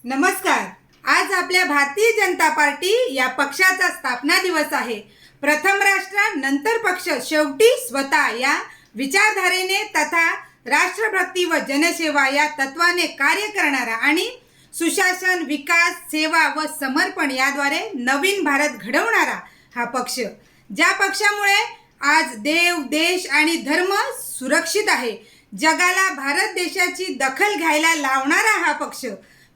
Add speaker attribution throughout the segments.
Speaker 1: नमस्कार। आज आपल्या भारतीय जनता पार्टी या पक्षाचा स्थापना दिवस आहे। प्रथम राष्ट्र नंतर पक्ष शेवटी स्वतः या विचारधारेने तथा राष्ट्रभक्ती व जनसेवा या तत्वाने कार्य करणारा आणि सुशासन, विकास, सेवा व समर्पण याद्वारे नवीन भारत घडवणारा हा पक्ष, ज्या पक्षामुळे आज देव, देश आणि धर्म सुरक्षित आहे, जगाला भारत देशाची दखल घ्यायला लावणारा हा पक्ष,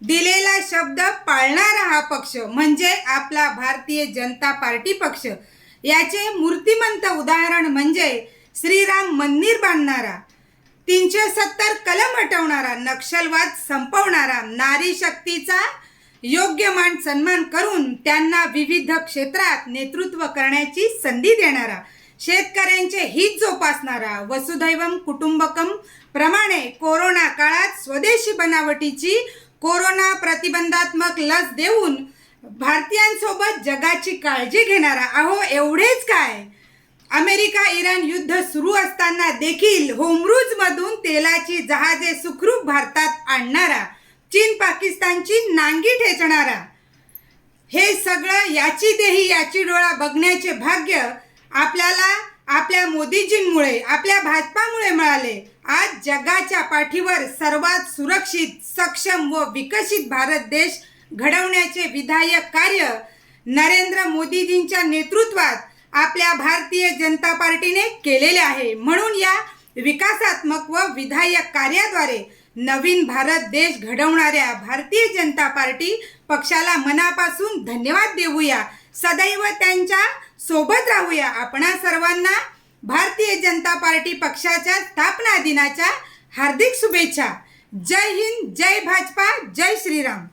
Speaker 1: दिलेला शब्द पाळणारा हा पक्ष म्हणजे आपला भारतीय जनता पार्टी पक्ष। याचे मूर्तिमंत उदाहरण म्हणजे श्रीराम मंदिर बांधणारा, 370 कलम हटवणारा, नक्षलवाद संपवणारा, नारी शक्तीचा योग्य मान सन्मान करून त्यांना विविध क्षेत्रात नेतृत्व करण्याची संधी देणारा, शेतकऱ्यांचे हित जोपासणारा, वसुधैवम कुटुंबकम प्रमाणे कोरोना काळात स्वदेशी बनावटीची कोरोना प्रतिबंधात्मक लस देऊन भारतीयांसोबत जगाची काळजी घेणारा। अहो एवढेच काय, अमेरिका इराण युद्ध सुरू असताना देखील होमरूजमधून तेलाची जहाजे सुखरूप भारतात आणणारा, चीन पाकिस्तानची नांगी ठेचणारा, हे सगळं याची देही याची डोळा बघण्याचे भाग्य आपल्याला आपल्या मोदीजींमुळे, आपल्या भाजपामुळे मिळाले। आज जगाच्या पाठीवर सर्वात सुरक्षित, सक्षम व विकसित भारत देश घडवण्याचे विधायक कार्य नरेंद्र मोदीजींच्या नेतृत्वात आपल्या भारतीय जनता पार्टीने केलेले आहे। म्हणून या विकासात्मक व विधायक कार्याद्वारे नवीन भारत देश घडवणाऱ्या भारतीय जनता पार्टी पक्षाला मनापासून धन्यवाद देऊया, सदैव त्यांच्या सोबत राहूया। आपणा सर्वांना भारतीय जनता पार्टी पक्षाच्या स्थापना दिनाच्या हार्दिक शुभेच्छा। जय हिंद, जय भाजपा, जय श्रीराम।